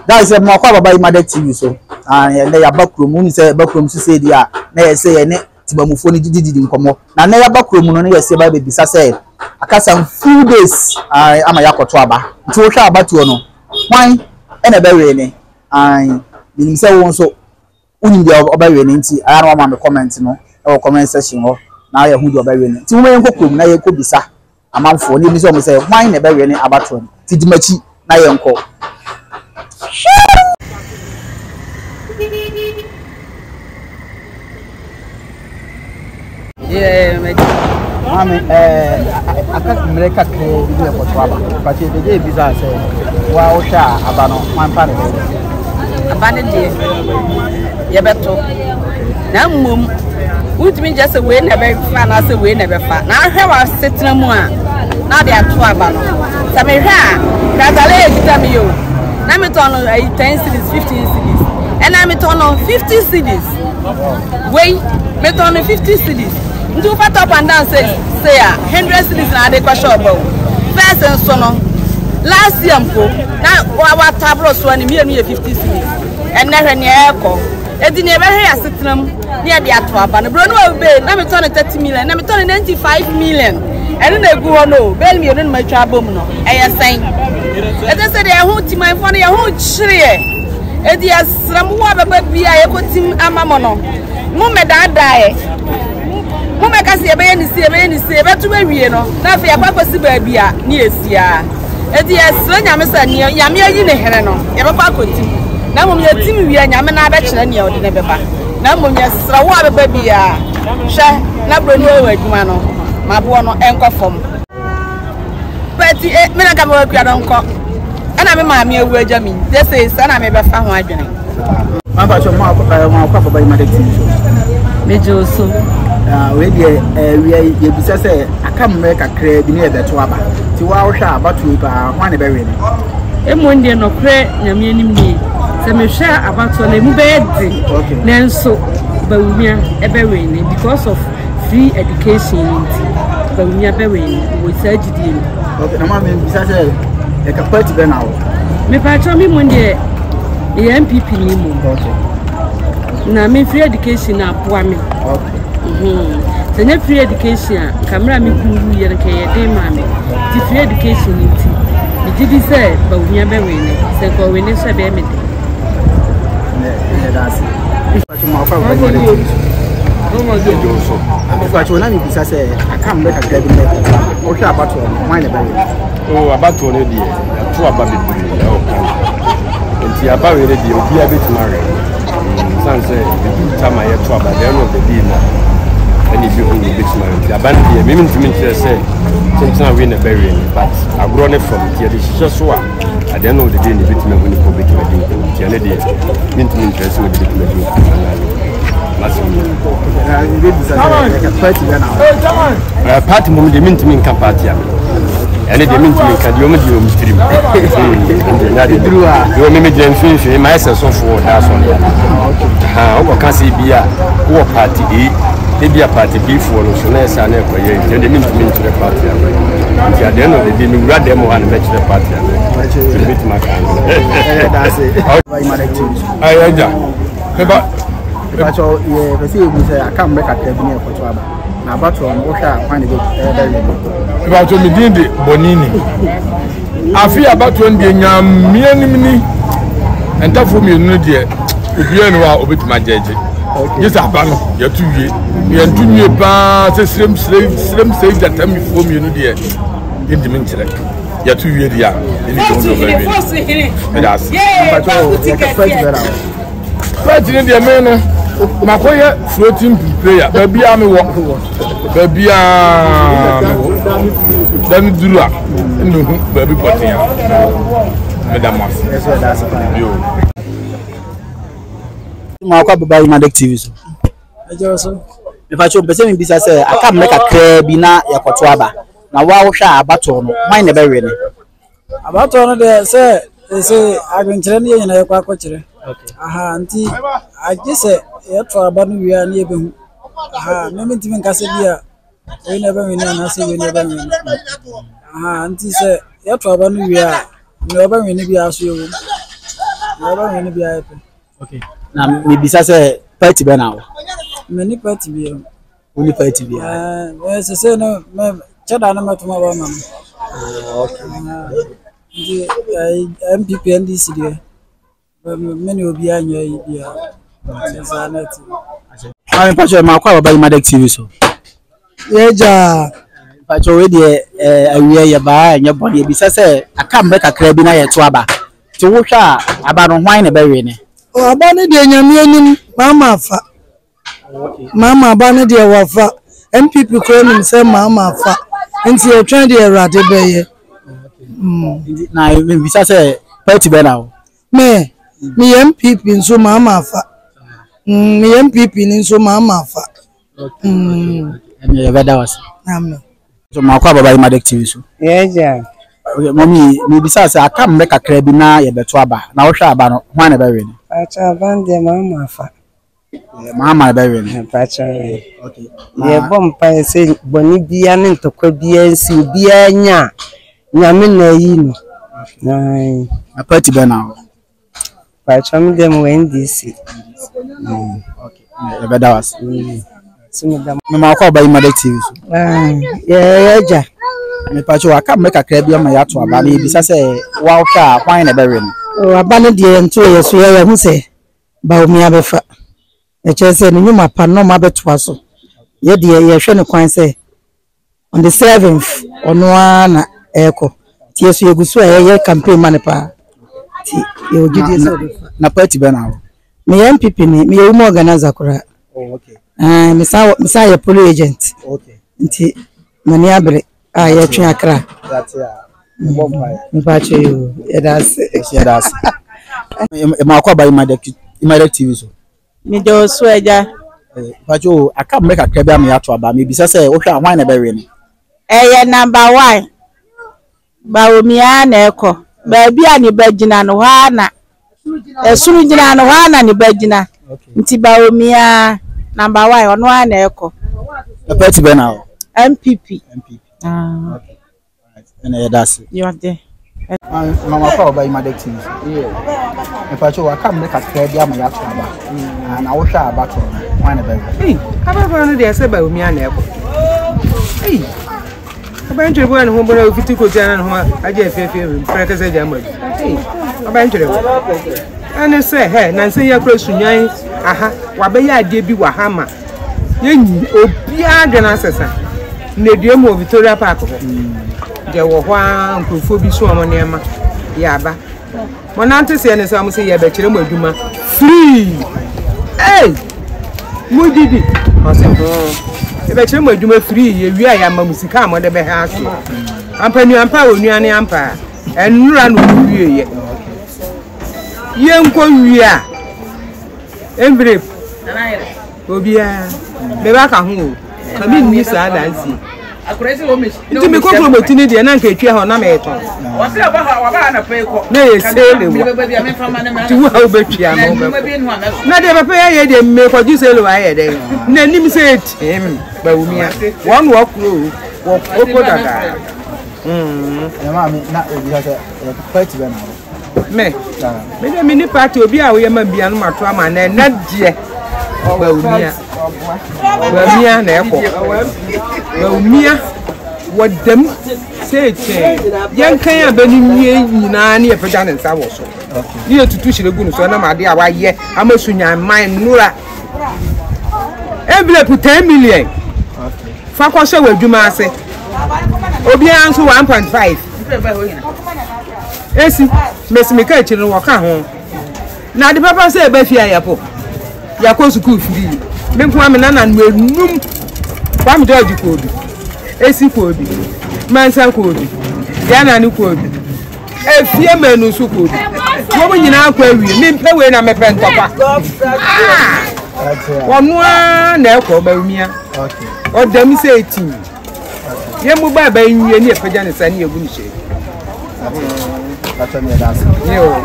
That is more kwa baba Imade TV so. And ya backroom uni say backroom so say dia na say ne tibamufo ni didi nkomo. Na na ya backroom no na say ba be bisa say akasa few days ama yakoto aba. Nti wo hwa abatuo no. Wan ena be we ni. Ni say won so uni dia oba we ni nti ara ma me comment no e comment section ho. Na ya hu dia oba we ni. Nti wo yen kokrom na ye ko bisa. Amanfo ni bi so mo say wan na be we ni abatuo no. Ti dimachi na ye nko. Yeah, Mami, aka America ke bi ko twaba. But the day visa say wa o sha abano man pa ne. abane die. Ye beto. Na mmom, wutimi just we na be fa na say we na be fa. Na hwe wa setena mu a na de ato abano. Sa me hwe a, kazale ekita mi yo. Na me turn 10 cities, 15 cities. And I me turn 50 cities. Wait, me turn 50 cities. Ndu fat up and down say 100 cities na dey kwa shop. First and so no. Last year mpo na wa tablo so ani me 50 cities. And na hwe ne eko. Edi ne be hwe asetram ne dey ato aba. No bro no be na me turn 30 million, na me turn 95 million. And na egu ho no, bel me no ma twa bom no. Eyesan. Ede se dey ho ti man fo no ye ho chire. Edi asram wo baba bia ye kotim amamo no. Mo me dadae. Mo me ka se ebe ye ni se ebe to awie no. Na fa yakwa kwasi ba bia ni esia. Edi asra nyame sa ni nyame ayi ne here no. Ye be kwa kotim. Na mo me tim wie nyame na ba kire ne ye odi ne beba. Na mo nya sra wo baba bia. Hwe na bro ni o adwuma no. Mabo no enko fom. Peti me na ka ba kwa don ko. Ana me maami ewu agya mi. They say sana me be fa ho adwene. Mama cho ma kwa baba Imade TV. Mejo so. We dey ye bisa say aka America kra bi ne beto aba. Ti wa wo hwa abatu ba hwan ne be we ni. Emonde no kra nyame anim ni. Se me hwa abatu na mu be di. Nenso bawumia ebe we ni because of free education. Bawumia be we ni. Wo sagidi. Okay, na ma me bisa say e ka party be na wo. Me pa cho mi monde e MPP ni mu. Okay. Na me free education na poa me. Okay. So na free education camera me kuru ye nke ye dey ma me. Ti free education nti. Me gidi say ba wunya be we ni. Se ko we ni so be me dey. That's it. But ma kwa baba Imade TV. No mo je jo so. But when I bisa say aka America kra bi ne beto. O hwa abatu hwan ne be we. Oh, abatu ne die. To aba bebre o kan. Nti aba we ne die obi abetumare. Sanse the time I to aba the end of the day na. Any bi hu betumare. Nti aba ne die me ntimi kire say something we na bury but agro ne from tie de hye so a at the end of the day ne betumare hu ne ko betumare di ko. Tie ne die me ntimi kire say we betumare di ko. Party mum de mintimi nka party am. Ene de mintimi nka de o me de o mstream. Na de druwa. Yo me de mfinfin my sense of for that so. O ko kan se bia wo party e bia party B for no so na esa na ko ye. De mintimi nka party am. Nti at the end of the day me wura dem one match the party am. De mintimi kan. That's it. Baba Imade TV. Ayaja. Eba Pacho ye pese e bi say aka America kra bi ne ekoto aba. Na abatu no wo hwa hwan ne be we. About me de bonini. Afi abatu ndie nyamia nimni. Entafo mi nu de obi enu a obetuma jeje. Yes abano ya tuwie. Ya ntunye pa se srem sei data mi fo mi nu de. Ndimi nkyere. Ya tuwie dia. Ni do do baby. That's. Pacho ye ka fight vera. Fight ni de me no. Makoye floating player. Baby am wo. Baby dan duru a ndu baby potia madam mas Yes, that's it. yo Ma kwa baba Imade TV so. Ejo so. Me pacho pese me bisa say aka America kra bi na yakoto aba. Na wa wo hwa abatu no hwan ne be we ni. Abatu no de say agwenkyere ne nyina ye kwa akokire. Okay. Aha nti agise ye to aba no wi an ye be hu. Aha me ntimi nkase bia we ne be we na say we ne be we. Aha nti say ye to aba no wi a ne be we ne bia so ye wo. Aba ni bia epe. Okay. Na me bisa say party be now. Me ni party bia. Only party be. Se no me chada na matuma ba mam. Okay. Ndi MPP NDC dia. Me ni obi anya yi bia. Sanati. I'm pastor ma kwa baba Imadex TV so. Yeja. Pastor we de awie ye ba anya bone e bisa say aka mbe kakra bi na ye to aba. Ti wo hwa aba no hwan na be we ne. O aba ne de nyame anim mama afa. Mama aba ne de wafa. MPP ko nim say mama afa. Nti e twan de Erade be ye. Na me bisa say party be now. Me MPP nso mama afa. Me MPP nso mama afa. Ene ye beda was. Amen. So ma kwa baba Imadex TV so. Yeja. Okay, mommy, me bisa say aka mbe kakra bi na ye beto aba. Na wo hwa aba no hwan na be we ne. Acha bande mama afa. Mama be we ne. Pacha we. Okay. Ye bompa se boni bia ne ntokwa bia nsi bia nya. Nyame na yi no. Nai. A party be now. Pacha me dem when this. Okay. Ye beda was. Sumida. Me ma kwa baba Imadex TV so. Yeja. Me pacho aka mbe kakra bi ama ya to aba na e bisa say wa wo hwa hwan na be we ne. O aba ne de nto ye so ye hu se ba omi abefa. E che se ni nyuma pa no ma beto aso. Ye de ye hwe ne kwan se on the 7th ono na eko. Ti yeso yegusu ye campaign man pa. Ti ye ogidi so Na party be now. me MPP ni me ye mo organizer kura. Oh, okay. Misa ye polo agent. Okay. Nti mani abre ye twen akra. That's ya. Bomba. Me pa che yo. Ye das. Yeah, that's. E ma kwa baba Imadex TV so. Me do so eja. Pacho aka mbe kakra bi ama ya to aba me bisa say wo hwa hwan na be we ne. Eye number 1 ba omia na eko ba bia ni bagina no ha na esuru gina no ha na ni bagina nti ba omia number 1 ono na eko The party be now. MPP Okay. Right. And that's it. you are there Mama kwa baba Imadex TV. Yeah. Pacho aka mbe kakra bi ama ya to aba. Na wo hwa aba to hwan na be we. Aba no de se ba omia na eko. Aba ntwe bo na ho bo na ofiti ko tiana na ho aje afefe preke se jama. Aba ntwe bo. Ane se he na se ya kro sunyan aha wa be ya ade bi wa ha ma. Yenyi obi ade na sesa. Na die mo Victoria Park ho. Je wo ho ankrofo bi so mo nema. Ya ba. Mo na ante se ne se am se ya be kire mo aduma free. Mudidi. Ose ebe chere mo adwuma free ye wi aya ma musika amode be ha so ampanu ampa onuane ampa enura no wi ye nko wi a embre obia be ba ka ho ka mi ni sa dansi akuresi wo mechi nti me ko promote ni de na nka etwa ho na me eto wo se wa ba na pe ko na ye sele wo ti wo ha obetwa no na de be pe ye de me ko ju sele wa ye de na nim se etim ba wumia won wo kuro wo ko daga Ma me na obi ha say party be now. me de mini party obi a wo ye ma bia no mato ama na na die ba wumia na eko ba wumia wadam se che yan kan ya bani nie nyina ne e pega ne nsa wo so ni etutu hire gu no so na ma de a wa ye amasunya man nura envelope 10 million fa kwa se wadwuma ase obi anso 1.5 esi mesimika e chire wo ka ho na de papa se e ba fi ayapo yakọ school free me nko am na na num kwa me George ko obi esi ko obi mansa ko obi ya na ni ko obi efie manu su ko obi wo mo nyina akọ awie me mpe we na me pe ntọpa wonu a na ekọ ba umia okay odam se 18 ye mu ba ba nwie ni epeja ne sa ni egu ni she That's me that's. Yo,